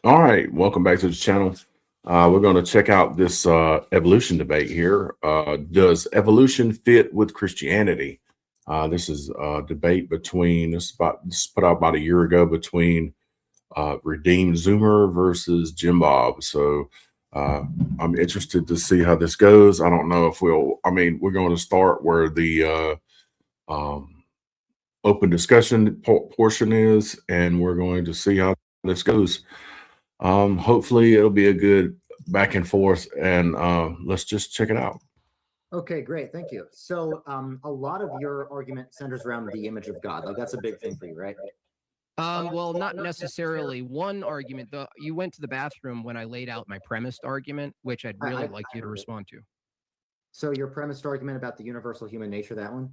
All right, welcome back to the channel. We're going to check out this evolution debate here. Does evolution fit with Christianity? This is a debate between this put out about a year ago between RedeemedZoomer versus Jimbob. So I'm interested to see how this goes. I don't know if we're going to start where the open discussion portion is, and we're going to see how this goes. Hopefully it'll be a good back and forth, and let's just check it out. Okay, great. Thank you. So a lot of your argument centers around the image of God. Like that's a big thing for you, right? Well, not necessarily. One argument, though, you went to the bathroom when I laid out my premised argument, which I'd really like you to respond to. So your premised argument about the universal human nature, that one?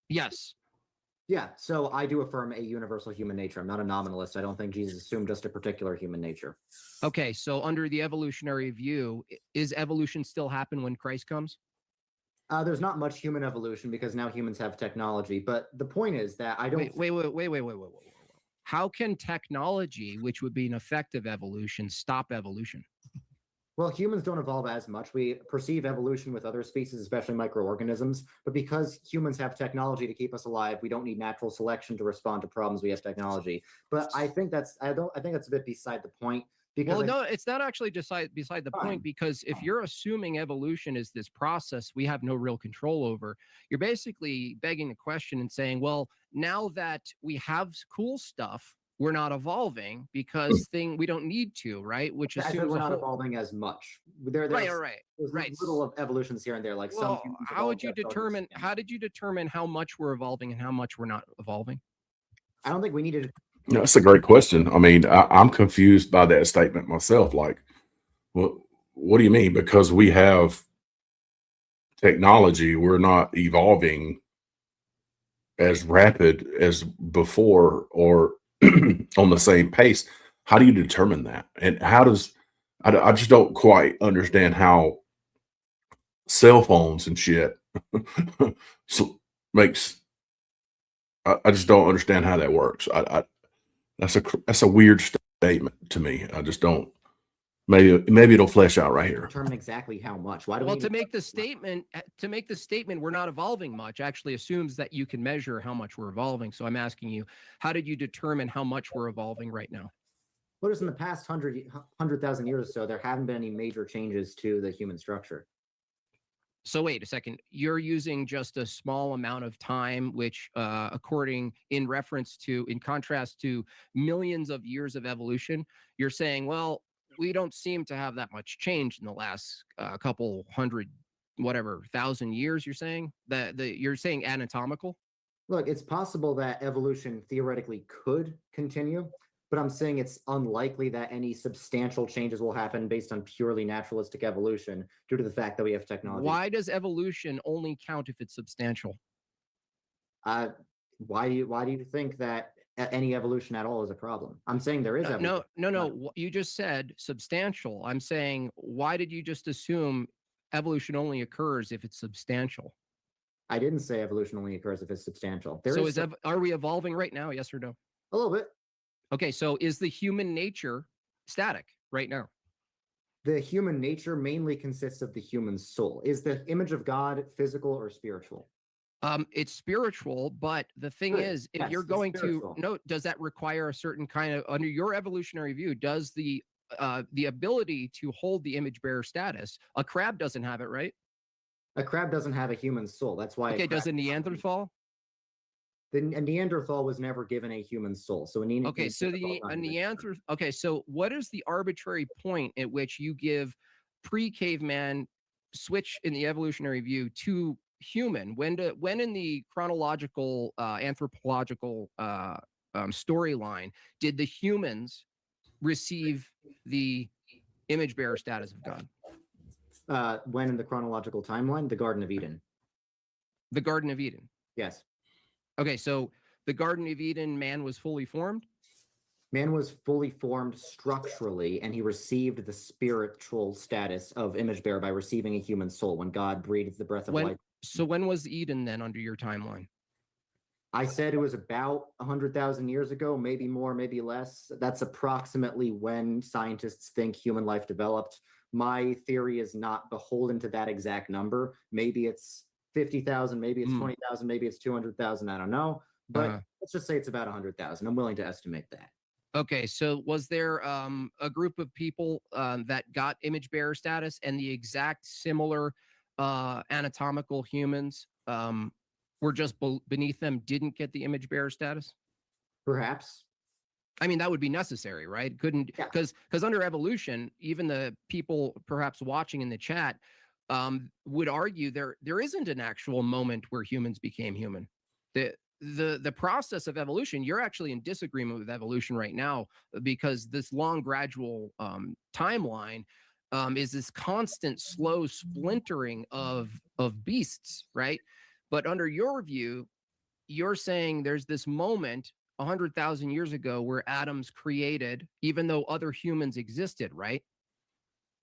Yes. Yeah, so I do affirm a universal human nature. I'm not a nominalist. I don't think Jesus assumed just a particular human nature. Okay, so under the evolutionary view, is evolution still happen when Christ comes? There's not much human evolution because now humans have technology. But the point is that I don't. Wait. How can technology, which would be an effective evolution, stop evolution? Well, humans don't evolve as much. We perceive evolution with other species, especially microorganisms. But because humans have technology to keep us alive, we don't need natural selection to respond to problems. We have technology. But I think that's I think that's a bit beside the point. Because no, it's not actually beside the point, because if you're assuming evolution is this process we have no real control over, you're basically begging the question and saying, well, now that we have cool stuff, we're not evolving because we don't need to, right? Which assumes we're not evolving as much. There's little of evolutions here and there. Like how did you determine how much we're evolving and how much we're not evolving? I don't think we needed. That's a great question. I mean, I'm confused by that statement myself. Like, what do you mean? Because we have technology, we're not evolving as rapid as before or on the same pace. How do you determine that? And how does I just don't quite understand how cell phones and shit makes. I just don't understand how that works. That's a weird statement to me. I just don't. Maybe it'll flesh out right here. Determine exactly how much. Why do to make the statement we're not evolving much actually assumes that you can measure how much we're evolving. So I'm asking you, how did you determine how much we're evolving right now? Well, just in the past 100,000 years or so, there haven't been any major changes to the human structure. So wait a second, you're using just a small amount of time, which in contrast to millions of years of evolution, you're saying, well, we don't seem to have that much change in the last couple hundred, thousand years. You're saying you're saying anatomical? Look, it's possible that evolution theoretically could continue, but I'm saying it's unlikely that any substantial changes will happen based on purely naturalistic evolution due to the fact that we have technology. Why does evolution only count if it's substantial? Why do you think that any evolution at all is a problem? I'm saying there is evolution. No. You just said substantial. I'm saying, why did you just assume evolution only occurs if it's substantial? I didn't say evolution only occurs if it's substantial. Are we evolving right now? Yes or no? A little bit. Okay, so is the human nature static right now? The human nature mainly consists of the human soul. Is the image of God physical or spiritual? It's spiritual, but the thing is, if you're going to does that require a certain kind of, under your evolutionary view, does the ability to hold the image bearer status? A crab doesn't have it, right? A crab doesn't have a human soul. That's why. Okay, does a Neanderthal? A Neanderthal was never given a human soul. So Okay, so what is the arbitrary point at which you give pre-caveman switch in the evolutionary view to human? When in the chronological anthropological storyline did the humans receive the image bearer status of God? When in the chronological timeline, the Garden of Eden. The Garden of Eden. Yes. Okay, so the Garden of Eden, man was fully formed? Man was fully formed structurally, and he received the spiritual status of image bearer by receiving a human soul when God breathed the breath of life. So when was Eden then under your timeline? I said it was about 100,000 years ago, maybe more, maybe less. That's approximately when scientists think human life developed. My theory is not beholden to that exact number. Maybe it's 50,000, maybe it's 20,000, maybe it's 200,000. I don't know. But let's just say it's about 100,000. I'm willing to estimate that. Okay, so was there a group of people that got image bearer status and the exact similar anatomical humans were just beneath them, didn't get the image bearer status? Perhaps. I mean, that would be necessary, right? Couldn't, because under evolution, even the people perhaps watching in the chat would argue there isn't an actual moment where humans became human. The process of evolution, you're actually in disagreement with evolution right now, because this long gradual timeline is this constant slow splintering of beasts, right? But under your view, you're saying there's this moment 100,000 years ago where Adam's created, even though other humans existed, right?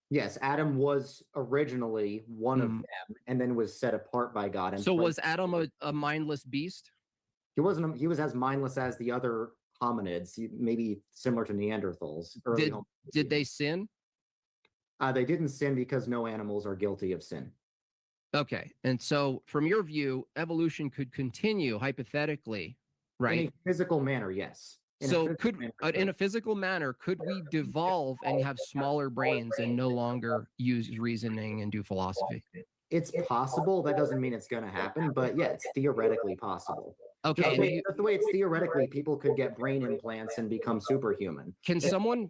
Yes, Adam was originally one of them and then was set apart by God. And so was Adam a mindless beast? He wasn't. He was as mindless as the other hominids, maybe similar to Neanderthals. Did they sin? They didn't sin because no animals are guilty of sin. Okay, and so from your view, evolution could continue hypothetically, right? In a physical manner, yes. So in a physical manner, could we devolve and have smaller brains and no longer use reasoning and do philosophy? It's possible. That doesn't mean it's going to happen, but yeah, it's theoretically possible. Okay, just the way it's theoretically, people could get brain implants and become superhuman. Can someone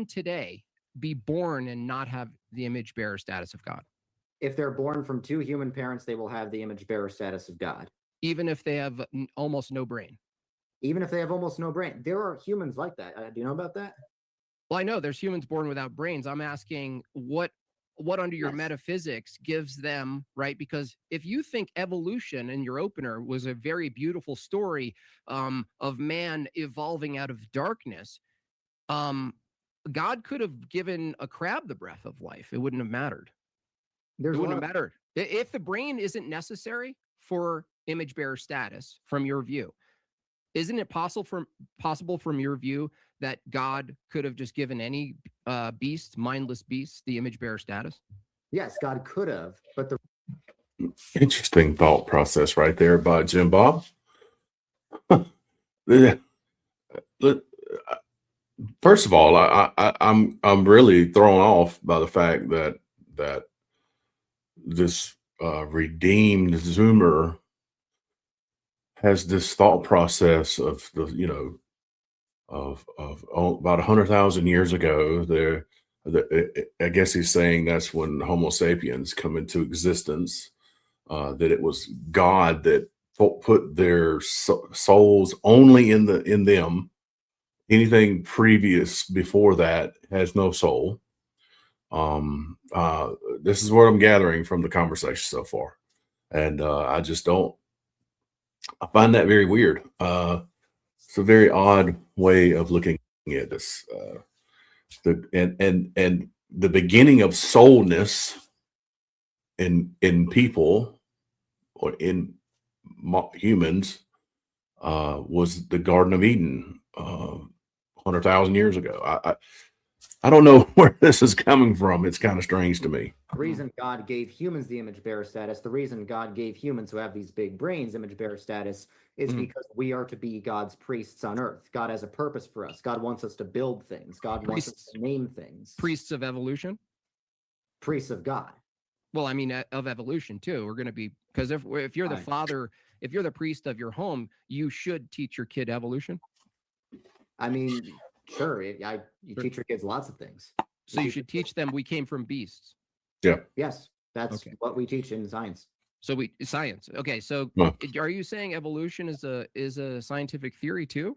today be born and not have the image bearer status of God? If they're born from two human parents, they will have the image bearer status of God. Even if they have almost no brain? Even if they have almost no brain. There are humans like that. Do you know about that? Well, I know there's humans born without brains. I'm asking what under your metaphysics gives them, right? Because if you think evolution in your opener was a very beautiful story of man evolving out of darkness, God could have given a crab the breath of life. It wouldn't have mattered. It wouldn't have mattered. If the brain isn't necessary for image bearer status, from your view, isn't it possible from your view that God could have just given any mindless beast, the image bearer status? Yes, God could have, but the interesting thought process right there by Jimbob. First of all, I'm really thrown off by the fact that this redeemed Zoomer has this thought process of about 100,000 years ago. I guess he's saying that's when Homo sapiens come into existence. That it was God that put their souls only in them. Anything previous before that has no soul. This is what I'm gathering from the conversation so far, and I just don't. I find that very weird. It's a very odd way of looking at this. And the beginning of soulness in people or in humans was the Garden of Eden 100,000 years ago. I don't know where this is coming from. It's kind of strange to me. The reason God gave humans the image bearer status, the reason God gave humans who have these big brains image bearer status is because we are to be God's priests on earth. God has a purpose for us. God wants us to build things. God wants us to name things. Priests of evolution? Priests of God. Well, I mean, of evolution too. We're going to be, because if you're the father, if you're the priest of your home, you should teach your kid evolution. I mean, sure. You teach your kids lots of things. So you should teach them we came from beasts. Yeah. Yes, that's what we teach in science. So science. Okay. So are you saying evolution is a scientific theory too?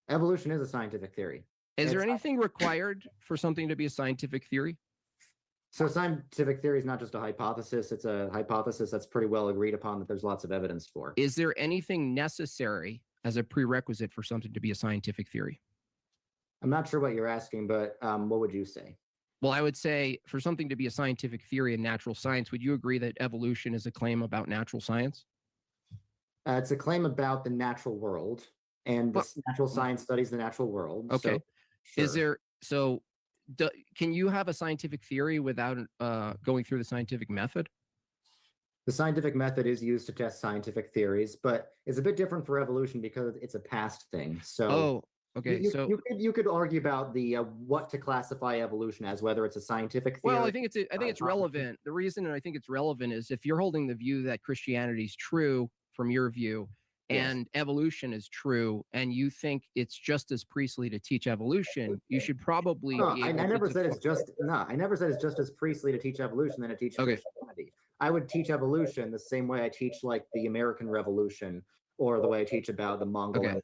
Evolution is a scientific theory. Is there anything required for something to be a scientific theory? So scientific theory is not just a hypothesis. It's a hypothesis that's pretty well agreed upon that there's lots of evidence for. Is there anything necessary as a prerequisite for something to be a scientific theory? I'm not sure what you're asking, but what would you say? Well, I would say for something to be a scientific theory in natural science, would you agree that evolution is a claim about natural science? It's a claim about the natural world, and Well, natural science studies the natural world. okay. So, Is sure. there so can you have a scientific theory without going through the scientific method? The scientific method is used to test scientific theories, but it's a bit different for evolution because it's a past thing. So Oh, okay. So you could argue about the what to classify evolution as, whether it's a scientific well, theory. I think it's relevant. The reason I think it's relevant is if you're holding the view that Christianity is true from your view Yes. and evolution is true, and you think it's just as priestly to teach evolution, you should probably No, be I able to never said it's just no. I never said it's just as priestly to teach evolution than to teach Okay. Christianity. I would teach evolution the same way I teach like the American Revolution, or the way I teach about the Mongol Okay. Empire.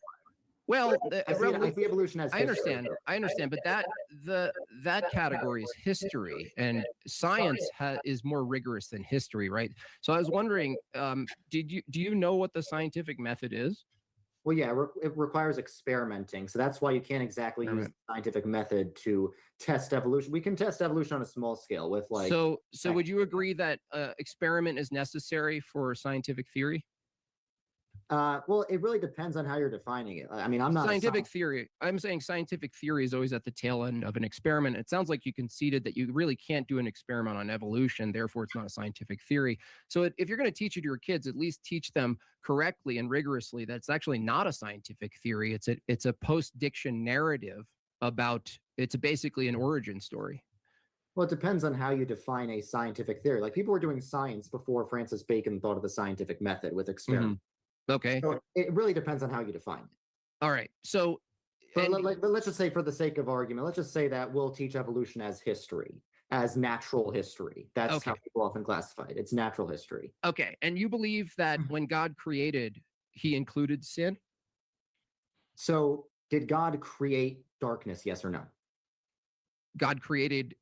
Well, I see evolution as I history. understand, but that category is history, and science is more rigorous than history, right? So I was wondering, do you know what the scientific method is? Well, yeah, it requires experimenting, so that's why you can't exactly use the scientific method to test evolution. We can test evolution on a small scale with like. So would you agree that experiment is necessary for scientific theory? Well, it really depends on how you're defining it. I mean, I'm not Scientific theory. I'm saying scientific theory is always at the tail end of an experiment. It sounds like you conceded that you really can't do an experiment on evolution, therefore it's not a scientific theory. So if you're going to teach it to your kids, at least teach them correctly and rigorously that it's actually not a scientific theory. It's a post-diction narrative about it's basically an origin story. Well, it depends on how you define a scientific theory. Like people were doing science before Francis Bacon thought of the scientific method with experiments. Okay. So it really depends on how you define it. All right. So But let's just say, for the sake of argument, let's just say that we'll teach evolution as history, as natural history. That's how people often classify it. It's natural history. Okay. And you believe that when God created, he included sin? So did God create darkness? Yes or no? God created,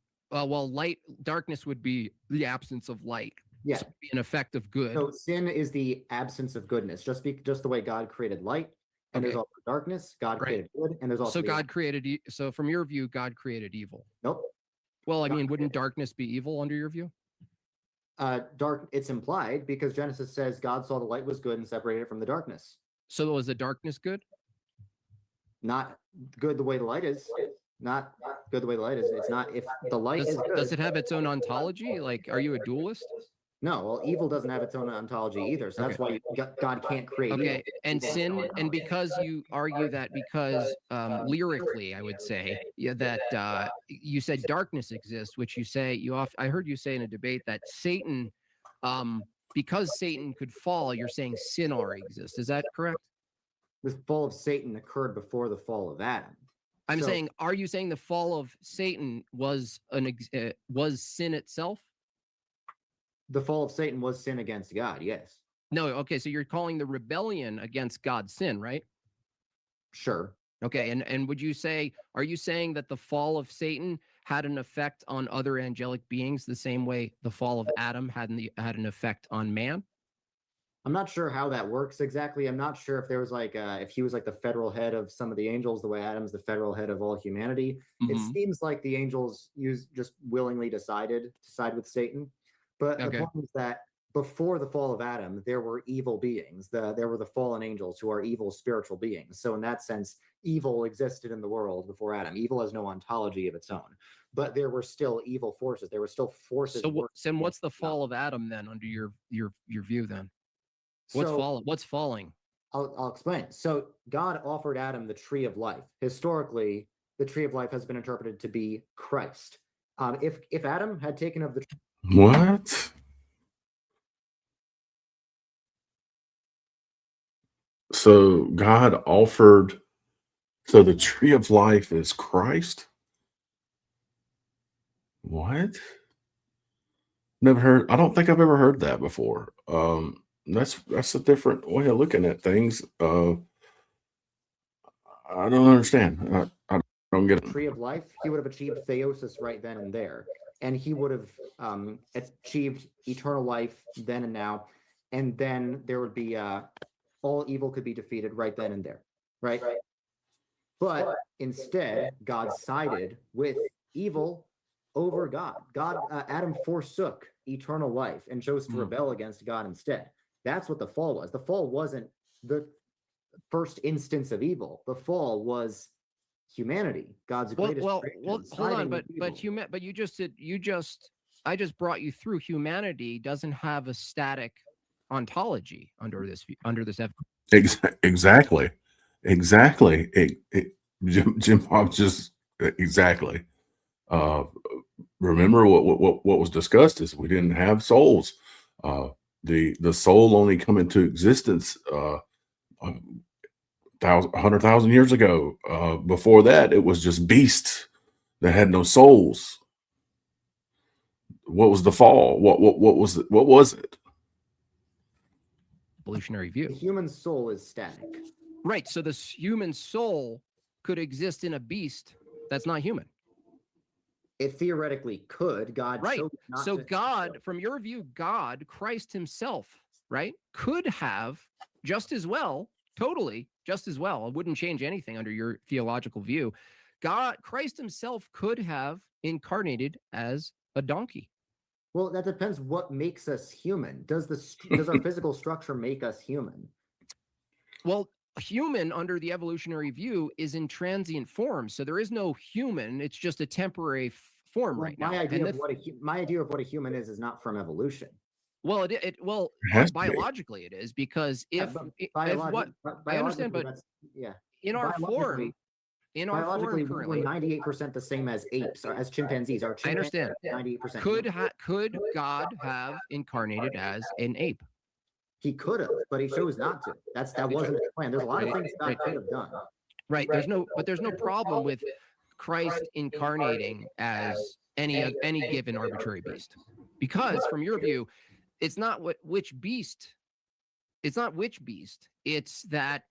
darkness would be the absence of light. Yeah. So an effect of good. So sin is the absence of goodness, just the way God created light, and there's also darkness. God created good, and there's also so from your view, God created evil. Nope. Well, I mean, wouldn't darkness be evil under your view? It's implied because Genesis says God saw the light was good and separated it from the darkness. So was the darkness good? Not good the way the light is. Not good the way the light is. It's not if the light is good. Does it have its own ontology? Like, are you a dualist? No, well, evil doesn't have its own ontology either. So that's why God can't create evil. And sin, and because you argue that because lyrically, I would say that you said darkness exists, which you say I heard you say in a debate that Satan, because Satan could fall, you're saying sin already exists. Is that correct? The fall of Satan occurred before the fall of Adam. I'm saying, are you saying the fall of Satan was sin itself? The fall of Satan was sin against God, yes. No, okay, so you're calling the rebellion against God's sin, right? Sure. Okay, and are you saying that the fall of Satan had an effect on other angelic beings the same way the fall of Adam had an effect on man? I'm not sure how that works exactly. I'm not sure if there was if he was like the federal head of some of the angels, the way Adam's the federal head of all humanity. It seems like the angels just willingly decided to side with Satan. But the point is that before the fall of Adam, there were evil beings. There were the fallen angels who are evil spiritual beings. So in that sense, evil existed in the world before Adam. Evil has no ontology of its own, but there were still evil forces. There were still forces. So what's the fall of Adam then under your view then? What's falling? I'll explain. So God offered Adam the tree of life. Historically, the tree of life has been interpreted to be Christ. If Adam had taken of the What? So God offered, so the tree of life is Christ? What? Never heard. I don't think I've ever heard that before. That's a different way of looking at things. I don't understand. I don't get it. tree of life, he would have achieved theosis right then and there. And he would have achieved eternal life then and now. And then there would be all evil could be defeated right then and there. Right? But instead, God sided with evil over God. Adam forsook eternal life and chose to rebel against God instead. That's what the fall was. The fall wasn't the first instance of evil. The fall was humanity, God's greatest creation, Hold on, siding with but evil. you just said I just brought you through. Humanity doesn't have a static ontology under this Exactly. Jim Bob just exactly. Uh, remember what was discussed is we didn't have souls. The soul only come into existence 100,000 years ago. Before that, it was just beasts that had no souls. What was the fall? What was it? What was it? evolutionary view. The human soul is static. Right. So this human soul could exist in a beast that's not human. It theoretically could. God Right. chose not So to. God, from your view, God, Christ himself, right, could have just as well, totally just as well. It wouldn't change anything under your theological view. Christ himself could have incarnated as a donkey. Well, that depends what makes us human. Does our physical structure make us human? Well, human under the evolutionary view is in transient form. So there is no human. It's just a temporary form right now. My idea of what a human is not from evolution. Well, It has to be. biologically it is, because if what I understand, but yeah, in our form, biologically, currently, we're 98% the same as apes or as chimpanzees. Our I understand. 98%. Could God have incarnated as an ape? He could have, but he chose not to. That wasn't his plan. There's a lot of things God could have done. Right. There's no problem with Christ incarnating as any given arbitrary beast, because from your view, it's not which beast. It's not which beast. It's that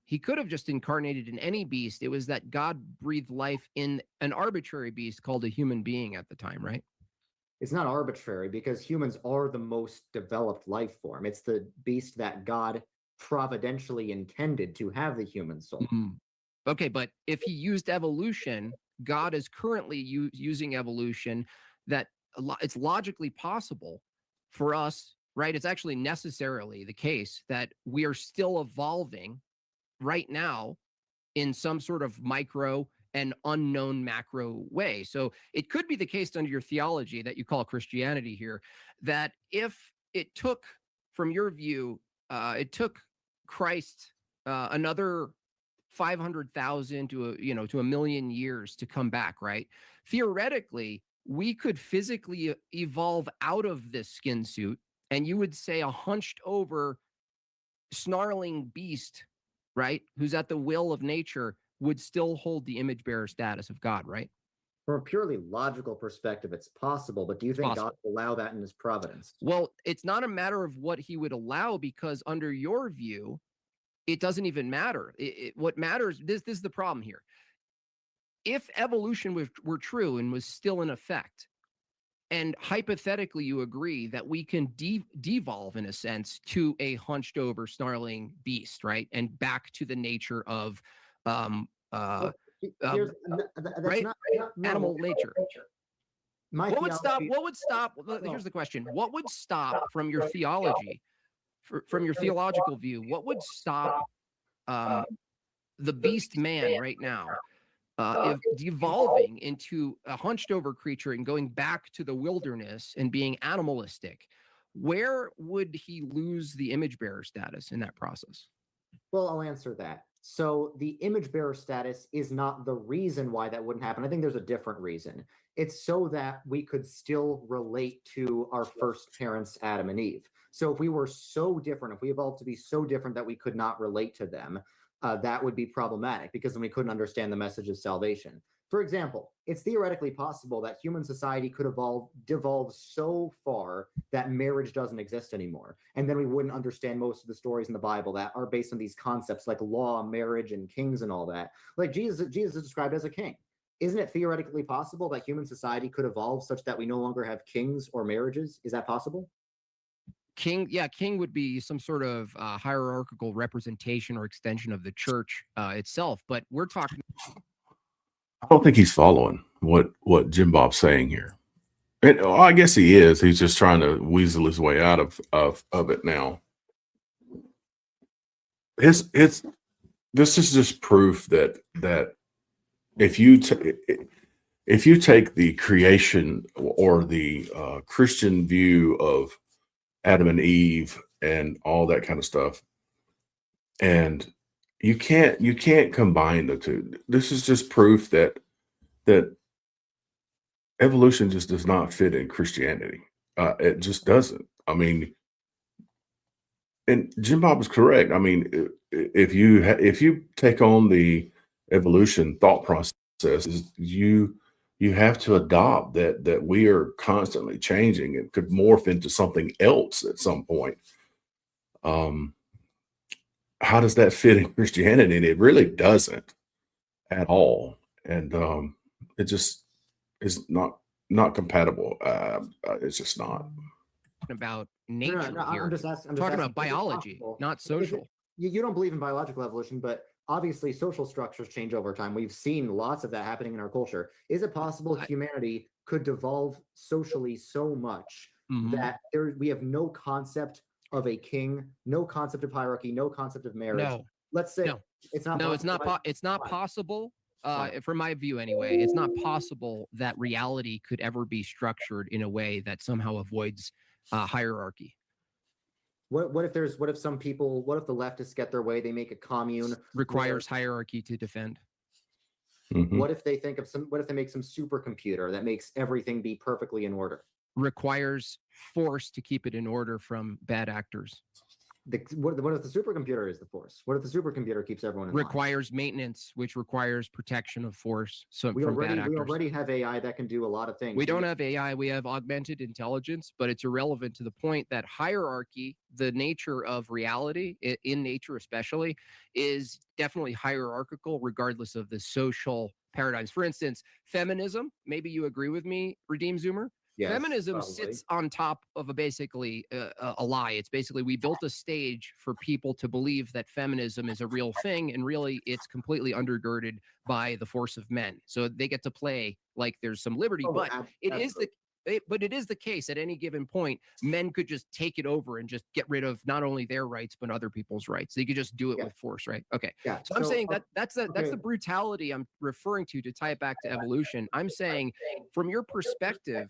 he could have just incarnated in any beast. It was that God breathed life in an arbitrary beast called a human being at the time, right? It's not arbitrary because humans are the most developed life form. It's the beast that God providentially intended to have the human soul. Mm-hmm. Okay, but if he used evolution, God is currently using evolution, that it's logically possible for us, right? It's actually necessarily the case that we are still evolving right now in some sort of micro and unknown macro way. So it could be the case under your theology that you call Christianity here, that if it took, from your view, it took Christ another 500,000 to a million years to come back, right? Theoretically, we could physically evolve out of this skin suit, and you would say a hunched over snarling beast, right, who's at the will of nature, would still hold the image bearer status of God, right? From a purely logical perspective, it's possible, but do you think God will allow that in his providence? Well, it's not a matter of what he would allow, because under your view, it doesn't even matter. What matters, this is the problem here. If evolution were true and was still in effect, and hypothetically you agree that we can devolve in a sense to a hunched over snarling beast, right, and back to the nature of right? Animal nature. What would stop? Here's the question: what would stop from your theology, from your theological view? What would stop the beast man right now, if devolving into a hunched over creature and going back to the wilderness and being animalistic? Where would he lose the image bearer status in that process? Well, I'll answer that. So the image bearer status is not the reason why that wouldn't happen. I think there's a different reason. It's so that we could still relate to our first parents, Adam and Eve. So if we were so different, if we evolved to be so different that we could not relate to them, that would be problematic, because then we couldn't understand the message of salvation. For example, it's theoretically possible that human society could devolve so far that marriage doesn't exist anymore. And then we wouldn't understand most of the stories in the Bible that are based on these concepts like law, marriage, and kings and all that. Like Jesus is described as a king. Isn't it theoretically possible that human society could evolve such that we no longer have kings or marriages? Is that possible? King would be some sort of hierarchical representation or extension of the church itself. But we're talking. I don't think he's following what Jimbob's saying here. I guess he is. He's just trying to weasel his way out of it now. This is just proof that if you if you take the creation or the Christian view of Adam and Eve and all that kind of stuff, and you can't combine the two. This is just proof that evolution just does not fit in Christianity. It just doesn't. I mean, and Jimbob is correct. I mean, if you take on the evolution thought process, you have to adopt that we are constantly changing and could morph into something else at some point. How does that fit in Christianity? And it really doesn't at all. And it just is not compatible. It's just not. About nature here. I'm just talking asking, about biology, not social. You don't believe in biological evolution, but obviously social structures change over time. We've seen lots of that happening in our culture. Is it possible humanity could devolve socially so much that we have no concept of a king, no concept of hierarchy, no concept of marriage? No. Let's say No. it's not. No, possible. it's not possible. From my view anyway, it's not possible that reality could ever be structured in a way that somehow avoids hierarchy. What if the leftists get their way, they make a commune, requires hierarchy to defend. What if they make some supercomputer that makes everything be perfectly in order? Requires force to keep it in order from bad actors. What if the supercomputer is the force? What if the supercomputer keeps everyone in requires line? Maintenance, which requires protection of force. So we already have AI that can do a lot of things. We don't have AI, we have augmented intelligence, but it's irrelevant to the point that hierarchy, the nature of reality, in nature especially, is definitely hierarchical regardless of the social paradigms. For instance, feminism, maybe you agree with me, RedeemedZoomer. Yes, feminism sits on top of basically a lie. It's basically we built a stage for people to believe that feminism is a real thing, and really it's completely undergirded by the force of men. So they get to play like there's some liberty, but it is the case at any given point, men could just take it over and just get rid of not only their rights but other people's rights. They could just do it with force, right? Okay. Yeah. So I'm saying that's the brutality I'm referring to tie it back to evolution. I'm saying from your perspective,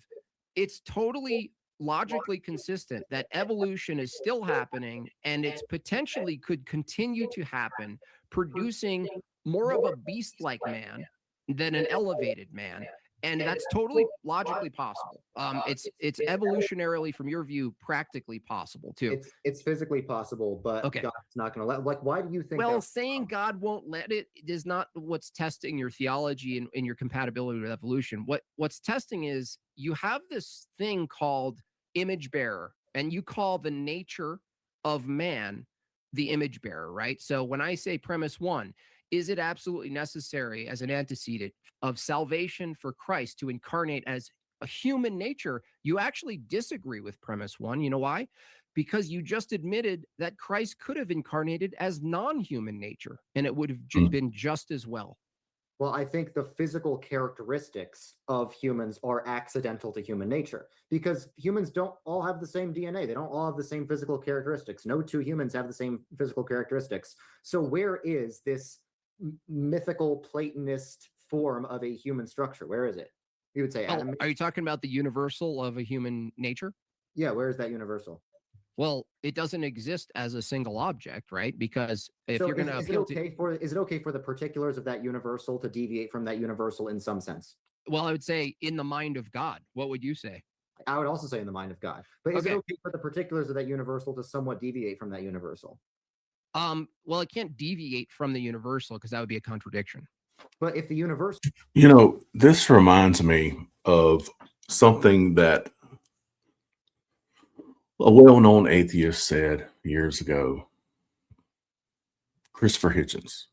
it's totally logically consistent that evolution is still happening and it's potentially could continue to happen, producing more of a beast-like man than an elevated man. And that's totally logically possible. It's evolutionarily, from your view, practically possible too. It's physically possible, but God's not going to let. Like, why do you think? Well, saying God won't let it is not what's testing your theology and your compatibility with evolution. What's testing is you have this thing called image bearer, and you call the nature of man the image bearer, right? So when I say premise one, is it absolutely necessary as an antecedent of salvation for Christ to incarnate as a human nature? You actually disagree with premise one. You know why? Because you just admitted that Christ could have incarnated as non-human nature, and it would have been just as well. Well, I think the physical characteristics of humans are accidental to human nature because humans don't all have the same DNA. They don't all have the same physical characteristics. No two humans have the same physical characteristics. So where is this mythical Platonist form of a human structure? Where is it? You would say Adam. Are you talking about the universal of a human nature? Yeah, where is that universal? Well, it doesn't exist as a single object, right? Because if you're going to appeal to, is it okay for the particulars of that universal to deviate from that universal in some sense? Well, I would say in the mind of God. What would you say? I would also say in the mind of God. But is it okay for the particulars of that universal to somewhat deviate from that universal? Well, it can't deviate from the universal because that would be a contradiction. But if the universal, this reminds me of something that a well-known atheist said years ago, Christopher Hitchens,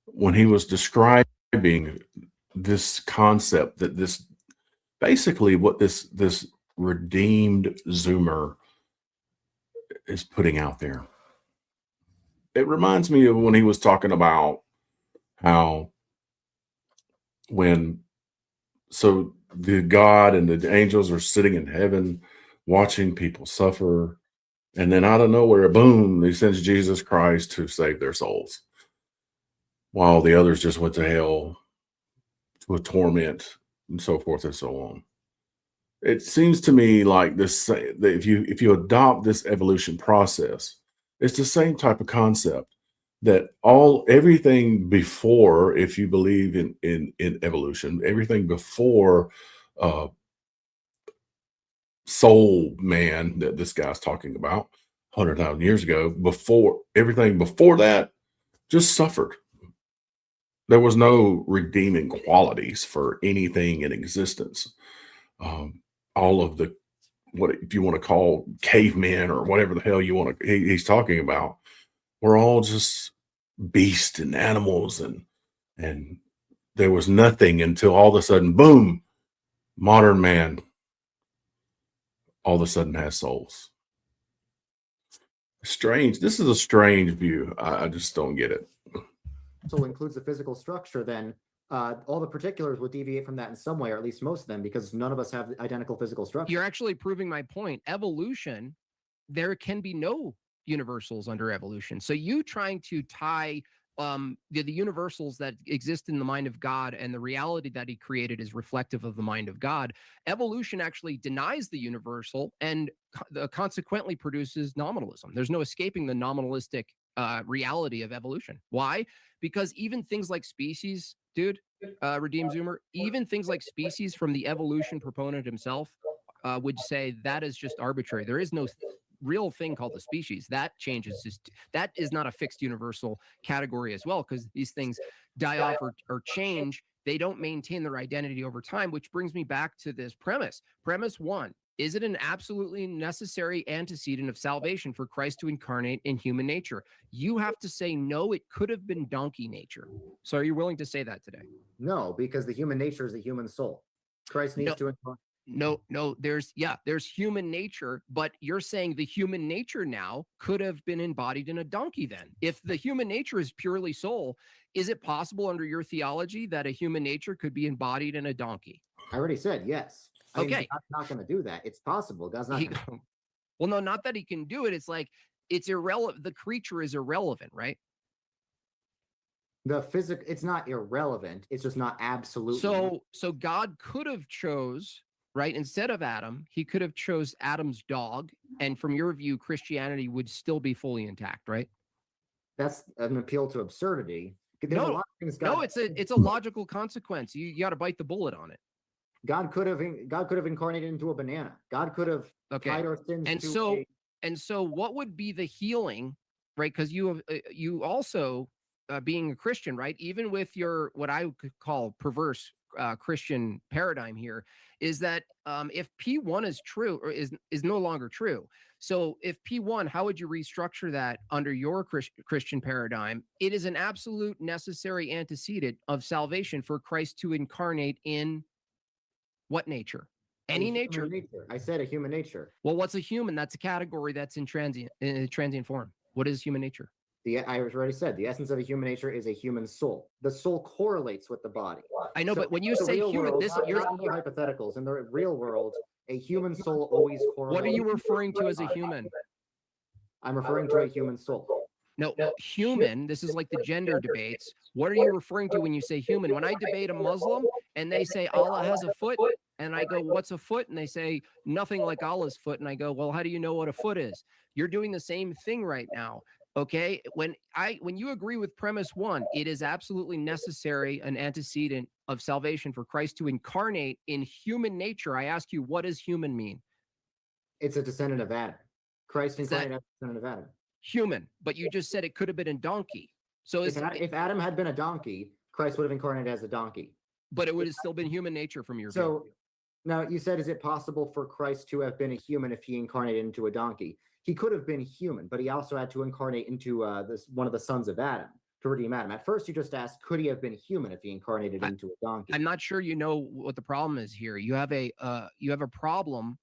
when he was describing this concept that this basically what this redeemed Zoomer is putting out there. It reminds me of when he was talking about how the God and the angels are sitting in heaven watching people suffer. And then out of nowhere, boom, he sends Jesus Christ to save their souls, while the others just went to hell with torment and so forth and so on. It seems to me like this, that if you adopt this evolution process, it's the same type of concept that everything before, if you believe in evolution, everything before uh, soul man that this guy's talking about 100,000 years ago, before everything before that just suffered. There was no redeeming qualities for anything in existence. All of the, what if you want to call cavemen or whatever the hell you want to, he's talking about, we're all just beasts and animals, and there was nothing until all of a sudden, boom, modern man all of a sudden has souls. Strange. This is a strange view. I just don't get it. So includes the physical structure, then all the particulars would deviate from that in some way, or at least most of them, because none of us have identical physical structure. You're actually proving my point. Evolution, there can be no universals under evolution. So you trying to tie the universals that exist in the mind of God and the reality that he created is reflective of the mind of God. Evolution actually denies the universal and consequently produces nominalism. There's no escaping the nominalistic reality of evolution. Why? Because even things like species, dude, RedeemedZoomer, even things like species from the evolution proponent himself would say that is just arbitrary. There is no real thing called the species. That changes. That is not a fixed universal category as well, because these things die off or change. They don't maintain their identity over time, which brings me back to this premise. Premise one, is it an absolutely necessary antecedent of salvation for Christ to incarnate in human nature? You have to say, no, it could have been donkey nature. So are you willing to say that today? No, because the human nature is the human soul. Christ needs to incarnate. No, there's human nature, but you're saying the human nature now could have been embodied in a donkey then. If the human nature is purely soul, is it possible under your theology that a human nature could be embodied in a donkey? I already said yes. Okay. God's not going to do that. It's possible. God's not going to. Well, no, not that he can do it. It's like, it's irrelevant. The creature is irrelevant, right? The physical, it's not irrelevant. It's just not absolutely. So God could have chose, right? Instead of Adam, he could have chose Adam's dog. And from your view, Christianity would still be fully intact, right? That's an appeal to absurdity. No, it's a logical consequence. You got to bite the bullet on it. God could have incarnated into a banana. God could have tied our sins. And so what would be the healing, right? Because you also being a Christian, right? Even with your what I could call perverse Christian paradigm here, is that if P1 is true or is no longer true. So if P1, how would you restructure that under your Christian paradigm? It is an absolute necessary antecedent of salvation for Christ to incarnate in what nature? Any nature. I said a human nature. Well, what's a human? That's a category that's in transient form. What is human nature? I already said the essence of a human nature is a human soul. The soul correlates with the body. I know, but when you say human, you're hypotheticals. In the real world, a human soul always correlates. What are you referring to as a human? I'm referring to a human soul. No, human, this is like the gender debates. What are you referring to when you say human? When I debate a Muslim and they say Allah has a foot, and I go, what's a foot? And they say, nothing like Allah's foot. And I go, well, how do you know what a foot is? You're doing the same thing right now. Okay. When you agree with premise one, it is absolutely necessary, an antecedent of salvation for Christ to incarnate in human nature. I ask you, what does human mean? It's a descendant of Adam. Christ incarnated as a descendant of Adam. Human, but you just said it could have been a donkey. So if Adam had been a donkey, Christ would have incarnated as a donkey. But it would have still been human nature from your view. So now you said, is it possible for Christ to have been a human if he incarnated into a donkey? He could have been human, but he also had to incarnate into one of the sons of Adam to redeem Adam. At first, you just asked, could he have been human if he incarnated into a donkey? I'm not sure you know what the problem is here. You have a problem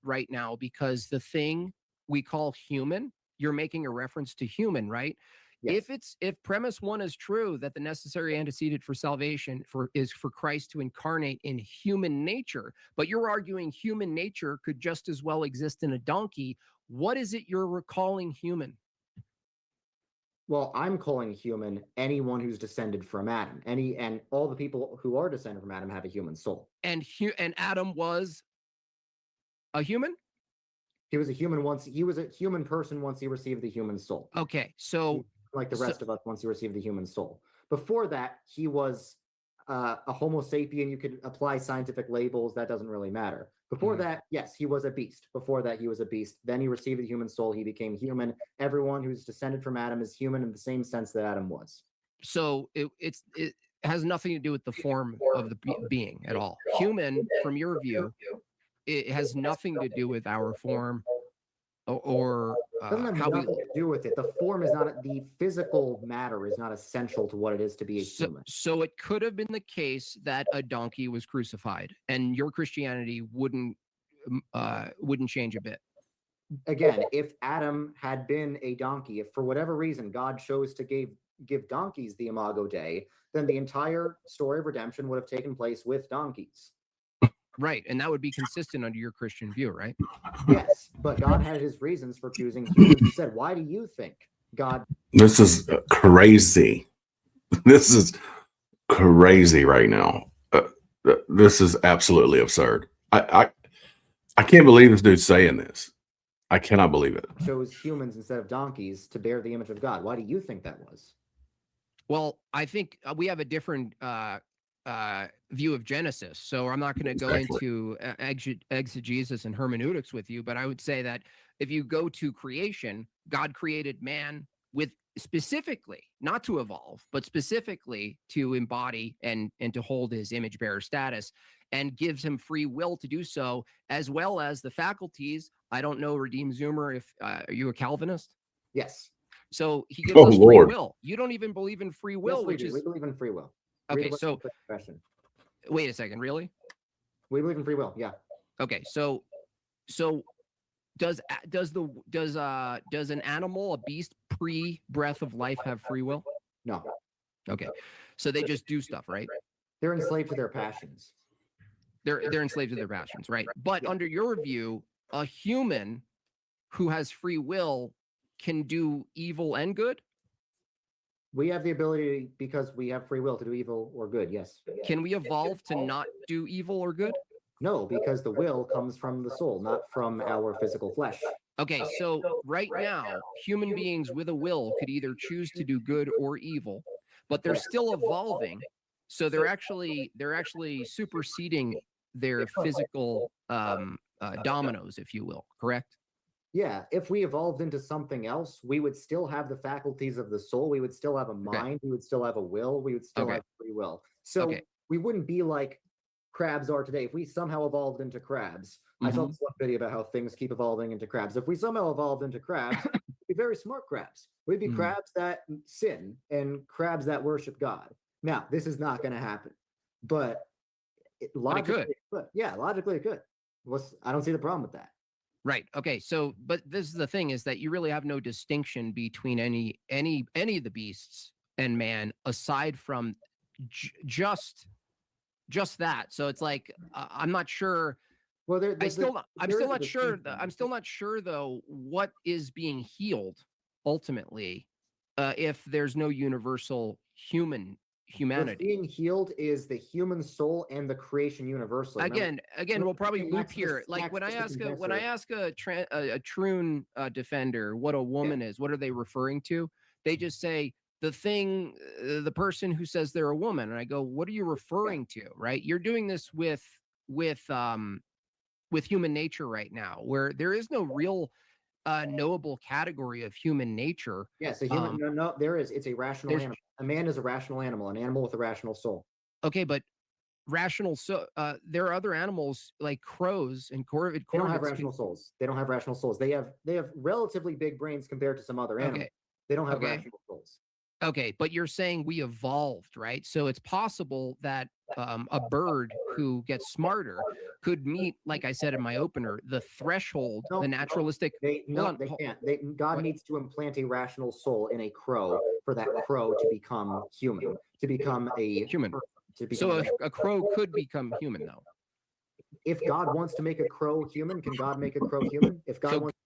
right now because the thing we call human, you're making a reference to human, right? Yes. If premise one is true, that the necessary antecedent for salvation is for Christ to incarnate in human nature, but you're arguing human nature could just as well exist in a donkey, what is it you're calling human? Well, I'm calling human anyone who's descended from Adam. And all the people who are descended from Adam have a human soul. And Adam was a human? He was a human once. He was a human person once he received the human soul. Okay, so Like the rest of us, once he received the human soul. Before that, he was a Homo sapien. You could apply scientific labels. That doesn't really matter. Before that, yes, he was a beast. Before that, he was a beast. Then he received the human soul. He became human. Everyone who's descended from Adam is human in the same sense that Adam was. So it has nothing to do with the form of the being at all. Human, from your view, it has nothing to do with our form or Doesn't have how we. nothing to do with it. The form is not, the physical matter is not essential to what it is to be a human. So it could have been the case that a donkey was crucified, and your Christianity wouldn't change a bit. Again, if Adam had been a donkey, if for whatever reason God chose to give donkeys the Imago Dei, then the entire story of redemption would have taken place with donkeys. Right, and that would be consistent under your Christian view, right? Yes, but God had his reasons for choosing humans. He said, why do you think God? This is crazy. This is crazy right now. This is absolutely absurd. I can't believe this dude's saying this. I cannot believe it. Chose humans instead of donkeys to bear the image of God. Why do you think that was? Well, I think we have a different view of Genesis, so I'm not going to go into exegesis and hermeneutics with you, but I would say that if you go to creation, God created man with specifically, not to evolve, but specifically to embody and to hold his image bearer status, and gives him free will to do so, as well as the faculties. I don't know, RedeemedZoomer, if are you a Calvinist? Yes. So he gives us free will. You don't even believe in free will, Yes, which is. We believe in free will. Okay, so wait a second, really? We believe in free will, yeah. Okay, so does an animal, a beast, pre-breath of life have free will? No. Okay, so they just do stuff, right? They're enslaved to their passions. They're enslaved to their passions, right? But under your view, a human who has free will can do evil and good? We have the ability, because we have free will, to do evil or good, yes. Can we evolve to not do evil or good? No, because the will comes from the soul, not from our physical flesh. Okay, so right now, human beings with a will could either choose to do good or evil, but they're still evolving. So they're actually superseding their physical dominoes, if you will, correct? Yeah, if we evolved into something else, we would still have the faculties of the soul. We would still have a mind. We would still have a will. We would still have free will. So we wouldn't be like crabs are today. If we somehow evolved into crabs, I saw this one video about how things keep evolving into crabs. If we somehow evolved into crabs, we'd be very smart crabs. We'd be crabs that sin and crabs that worship God. Now, this is not going to happen, but logically, it could. Yeah, logically it could. I don't see the problem with that. Right. Okay. So, but this is the thing, is that you really have no distinction between any of the beasts and man, aside from just that. So it's like I'm not sure. Well, I'm still not sure. I'm still not sure though what is being healed ultimately, if there's no universal humanity. What's being healed is the human soul and the creation universal. Again, we'll probably loop here. Like when I ask a Troon defender what a woman is, what are they referring to? They just say the person who says they're a woman, and I go, what are you referring to? Right? You're doing this with human nature right now, where there is no real knowable category of human nature. Yes, a human. No, there is. It's a rational animal. A man is a rational animal, an animal with a rational soul. Okay, but rational. So there are other animals like crows and corvids. They don't have rational souls. They don't have rational souls. They have relatively big brains compared to some other animals. They don't have rational souls. Okay, but you're saying we evolved, right? So it's possible that a bird who gets smarter could meet, like I said in my opener, the threshold, No, the naturalistic. they Hold no, on, they hol- can't. God what? needs to implant a rational soul in a crow for that crow to become human, to become a Human. person, to become So a crow could become human, though. if God wants to make a crow human, can God make a crow human? If God So wants,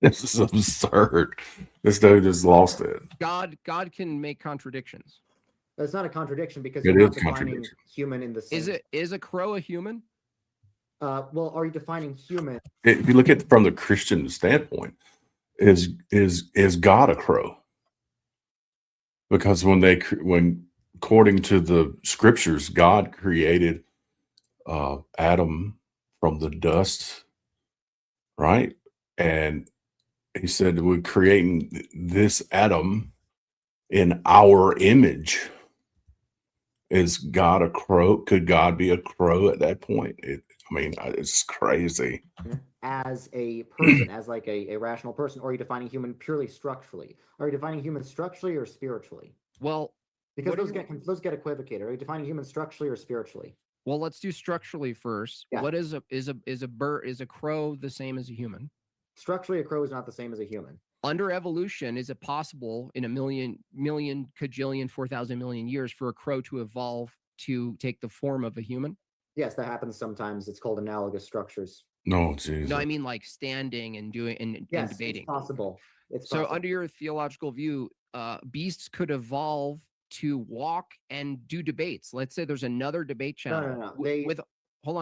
This is absurd. This dude has lost it. God can make contradictions. that's not a contradiction because It you're not is defining contradiction. human in the same. Is a crow a human? Well, are you defining human? If you look at it from the Christian standpoint, is God a crow? Because when according to the scriptures, God created Adam from the dust, right? And he said we're creating this Adam in our image. Is God a crow? Could God be a crow at that point? It's crazy. As a person, as like a rational person, or are you defining human purely structurally? Are you defining human structurally or spiritually? Well, Because what do those get equivocated. Are you defining human structurally or spiritually? well, let's do structurally first. Yeah. What is a crow the same as a human? Structurally, a crow is not the same as a human. Under evolution, is it possible in a million, cajillion, 4,000 million years for a crow to evolve to take the form of a human? Yes, that happens sometimes. It's called analogous structures. No, Jesus. No, I mean like standing and doing and Yes, debating. it's possible. It's So possible. under your theological view, beasts could evolve to walk and do debates. Let's say there's another debate channel No. with hold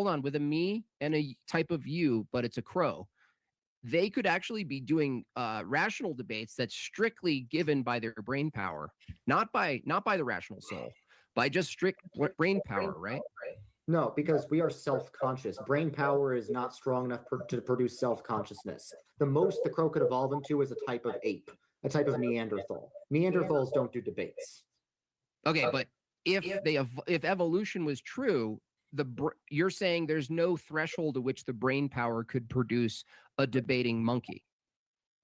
on with a me and a type of you, but it's a crow. They could actually be doing rational debates that's strictly given by their brain power, not by the rational soul, by just strict brain power, right? No, because we are self-conscious. Brain power is not strong enough to produce self-consciousness. The most the crow could evolve into is a type of ape, a type of Neanderthal. Neanderthals don't do debates. Okay, but if evolution was true, you're saying there's no threshold at which the brain power could produce a debating monkey.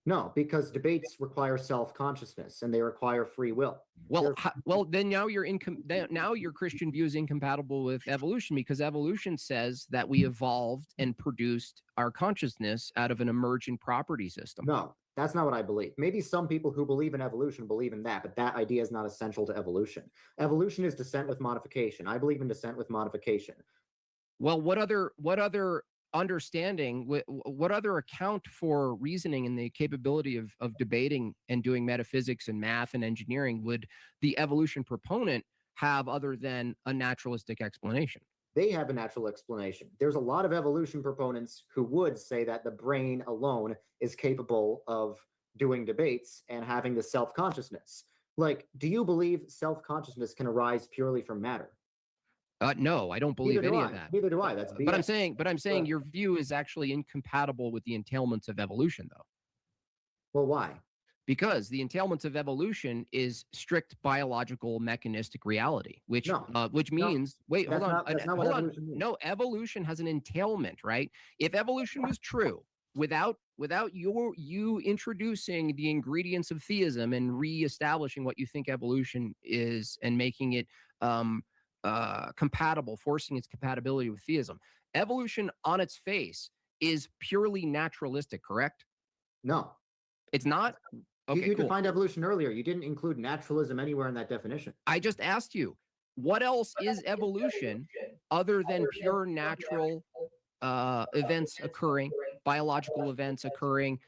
No, because debates require self-consciousness and they require free will. Well, then now now your Christian view is incompatible with evolution because evolution says that we evolved and produced our consciousness out of an emergent property system. No, that's not what I believe. Maybe some people who believe in evolution believe in that, but that idea is not essential to evolution. Evolution is descent with modification. I believe in descent with modification. Well, what other understanding, what other account for reasoning and the capability of debating and doing metaphysics and math and engineering would the evolution proponent have other than a naturalistic explanation? They have a natural explanation. There's a lot of evolution proponents who would say that the brain alone is capable of doing debates and having the self-consciousness. Like, do you believe self-consciousness can arise purely from matter? No, I don't believe any of that. Neither do I. That's BS. But I'm saying your view is actually incompatible with the entailments of evolution, though. Well, why? Because the entailments of evolution is strict biological mechanistic reality, which means wait, hold on, that's not what evolution means. no, evolution has an entailment, right? If evolution was true, without you introducing the ingredients of theism and reestablishing what you think evolution is and making it compatible, forcing its compatibility with theism, evolution on its face is purely naturalistic, correct? No. It's not. Okay, you cool. defined evolution earlier. You didn't include naturalism anywhere in that definition. I just asked you, what else is evolution other than pure natural events occurring, biological events occurring,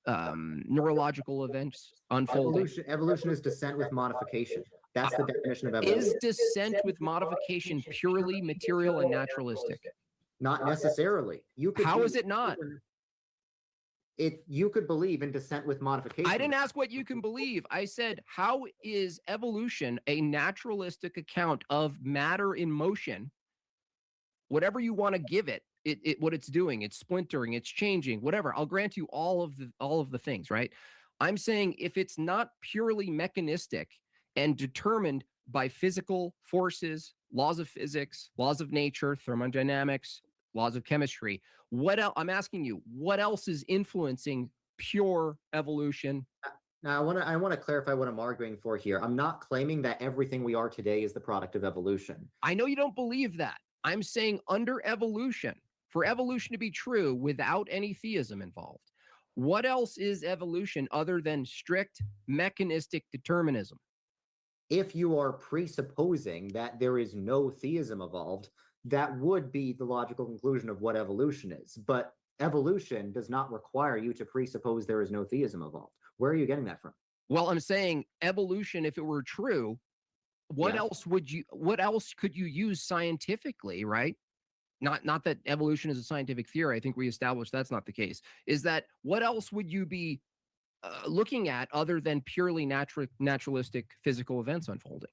neurological events unfolding? Evolution is descent with modification. That's the definition of evolution. Is descent with modification purely material and naturalistic? Not necessarily. How is it not? You could believe in descent with modification. I didn't ask what you can believe. I said, how is evolution a naturalistic account of matter in motion? Whatever you want to give it, what it's doing, it's splintering, it's changing, whatever. I'll grant you all of the things, right? I'm saying if it's not purely mechanistic and determined by physical forces, laws of physics, laws of nature, thermodynamics, laws of chemistry, what else? I'm asking you, what else is influencing pure evolution Now, I want to clarify what I'm arguing for here. I'm not claiming that everything we are today is the product of evolution. I know you don't believe that. I'm saying under evolution, for evolution to be true without any theism involved, what else is evolution other than strict mechanistic determinism? If you are presupposing that there is no theism involved, that would be the logical conclusion of what evolution is. But evolution does not require you to presuppose there is no theism involved. Where are you getting that from? Well, I'm saying evolution, if it were true, what Yeah. else could you use scientifically, right? Not that evolution is a scientific theory. I think we established that's not the case. Is that what else would you be looking at other than purely naturalistic physical events unfolding?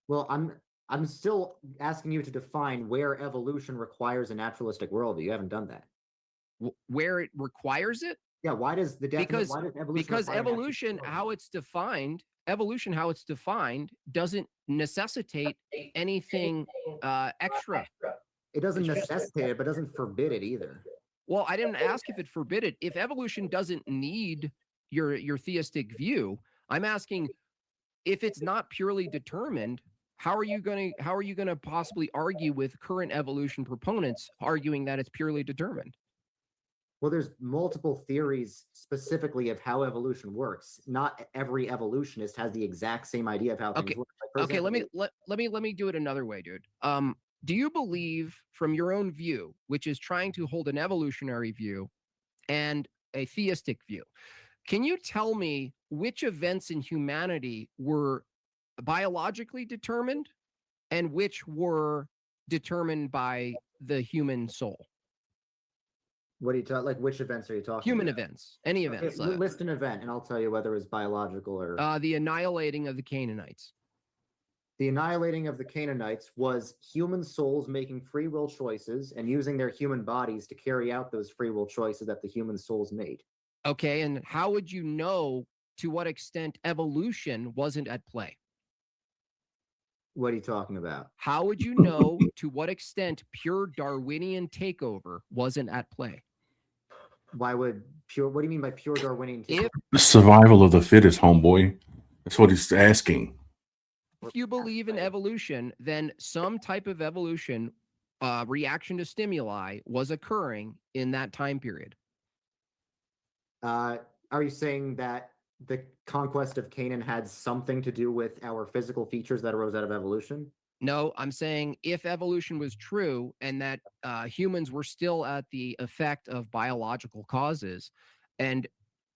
Well, I'm still asking you to define where evolution requires a naturalistic worldview. You haven't done that. Where it requires it? Yeah, why does the Because why does evolution because require a naturalistic evolution, worldview? how it's defined doesn't necessitate anything extra. It doesn't It's just- necessitate it, but doesn't forbid it either. Well, I didn't ask if it forbid it. If evolution doesn't need your theistic view, I'm asking if it's not purely determined, how are you going to possibly argue with current evolution proponents arguing that it's purely determined? Well, there's multiple theories specifically of how evolution works. Not every evolutionist has the exact same idea of how things Okay. work. Like, for Okay, example, let me do it another way, dude. Do you believe from your own view, which is trying to hold an evolutionary view and a theistic view, can you tell me which events in humanity were biologically determined and which were determined by the human soul? what are you talking? Like, which events are you talking Human about? events, any Okay, events. list an event, and I'll tell you whether it's biological or. The annihilating of the Canaanites. The annihilating of the Canaanites was human souls making free will choices and using their human bodies to carry out those free will choices that the human souls made. Okay, and how would you know to what extent evolution wasn't at play? What are you talking about? How would you know to what extent pure Darwinian takeover wasn't at play? Why would pure? What do you mean by pure Darwinian? If The survival of the fittest, homeboy. That's what he's asking. you believe in evolution, then some type of evolution reaction to stimuli was occurring in that time period. Are you saying that the conquest of Canaan had something to do with our physical features that arose out of evolution? No, I'm saying if evolution was true and that humans were still at the effect of biological causes, and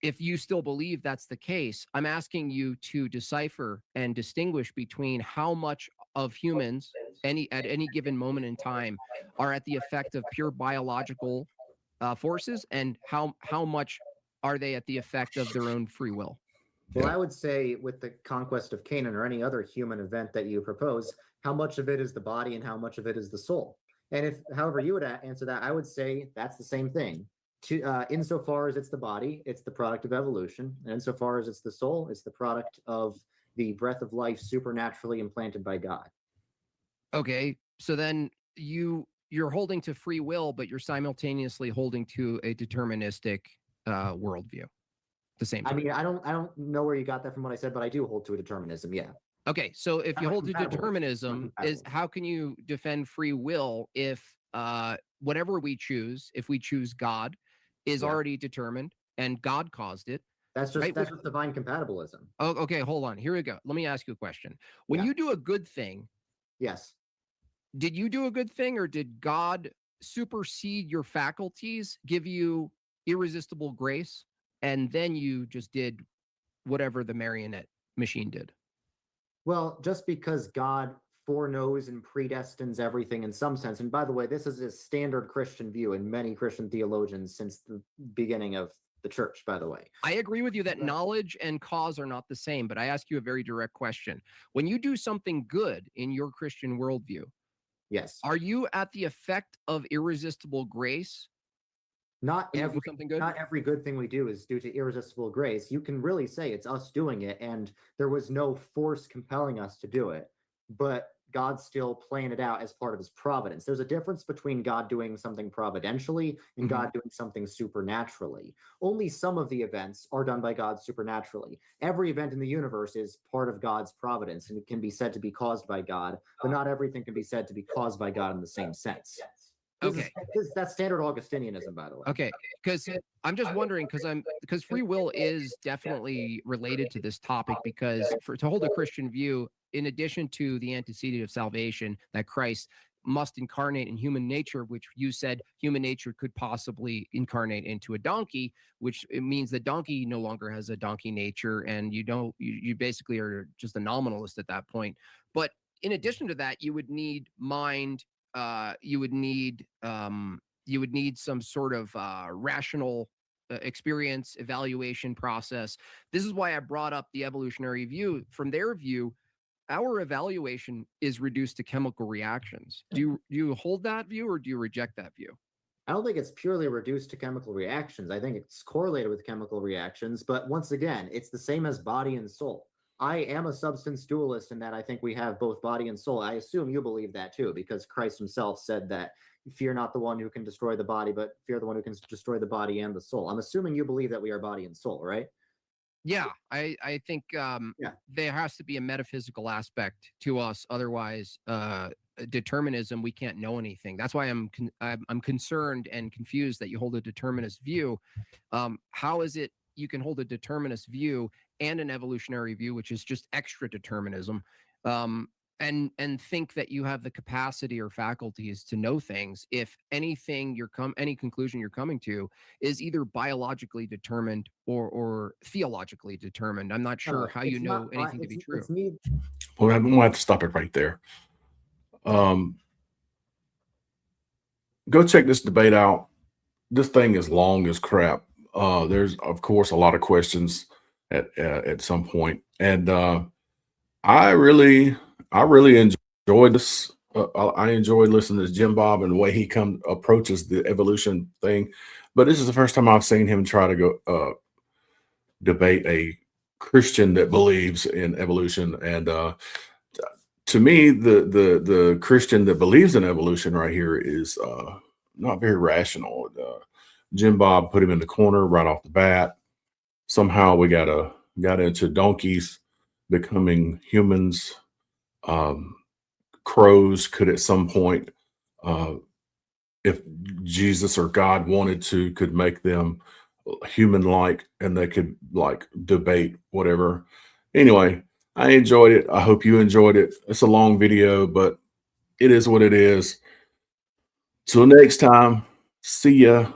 if you still believe that's the case, I'm asking you to decipher and distinguish between how much of humans at any given moment in time are at the effect of pure biological forces and how much are they at the effect of their own free will. Well, I would say with the conquest of Canaan or any other human event that you propose, how much of it is the body and how much of it is the soul? And if, however, you would answer that, I would say that's the same thing. Insofar as it's the body, it's the product of evolution, and insofar as it's the soul, it's the product of the breath of life supernaturally implanted by God. Okay, so then you're holding to free will, but you're simultaneously holding to a deterministic worldview. The same time. I mean, I don't know where you got that from what I said, but I do hold to a determinism. Yeah. Okay, so if you Not hold to compatible. determinism, Not is compatible. how can you defend free will if whatever we choose, if we choose God, is Yeah. already determined and God caused it? That's just Right, that's just divine compatibilism. Oh, okay, hold on. Here we go. Let me ask you a question. When Yeah. you do a good thing, Yes. did you do a good thing or did God supersede your faculties, give you irresistible grace, and then you just did whatever the marionette machine did? Well, just because God foreknows and predestines everything in some sense, and by the way, this is a standard Christian view in many Christian theologians since the beginning of the church, by the way. I agree with you that Right. knowledge and cause are not the same, but I ask you a very direct question. When you do something good in your Christian worldview, Yes. are you at the effect of irresistible grace Not when you every do something good? not every good thing we do is due to irresistible grace. You can really say it's us doing it, and there was no force compelling us to do it. But God's still playing it out as part of his providence. There's a difference between God doing something providentially and God doing something supernaturally. Only some of the events are done by God supernaturally. Every event in the universe is part of God's providence, and it can be said to be caused by God, but not everything can be said to be caused by God in the same sense. Okay. That's standard Augustinianism, by the way. Okay, because I'm just wondering, because free will is definitely related to this topic, because to hold a Christian view, in addition to the antecedent of salvation, that Christ must incarnate in human nature, which you said human nature could possibly incarnate into a donkey, which it means the donkey no longer has a donkey nature, and you basically are just a nominalist at that point. But in addition to that, you would need mind, you would need some sort of rational experience evaluation process. This is why I brought up the evolutionary view. From their view, our evaluation is reduced to chemical reactions. Do you hold that view, or do you reject that view? I don't think it's purely reduced to chemical reactions. I think it's correlated with chemical reactions, but once again, it's the same as body and soul. I am a substance dualist in that I think we have both body and soul. I assume you believe that too, because Christ himself said that fear not the one who can destroy the body, but fear the one who can destroy the body and the soul. I'm assuming you believe that we are body and soul, right? Yeah, I think there has to be a metaphysical aspect to us. Otherwise, determinism, we can't know anything. That's why I'm concerned and confused that you hold a determinist view. How is it you can hold a determinist view and an evolutionary view, which is just extra determinism, and think that you have the capacity or faculties to know things, if anything any conclusion you're coming to is either biologically determined or theologically determined? I'm not sure how you know anything to be true. Well, I'm gonna have to stop it right there. Go check this debate out. This thing is long as crap. There's of course a lot of questions at some point, and I really enjoyed this. I enjoyed listening to Jimbob and the way he approaches the evolution thing. But this is the first time I've seen him try to go debate a Christian that believes in evolution. And to me, the Christian that believes in evolution right here is not very rational. Jimbob put him in the corner right off the bat. Somehow we got into donkeys becoming humans. Crows could at some point, if Jesus or God wanted to, could make them human-like, and they could like debate whatever. Anyway, I enjoyed it. I hope you enjoyed it. It's a long video, but it is what it is. Till next time, see ya.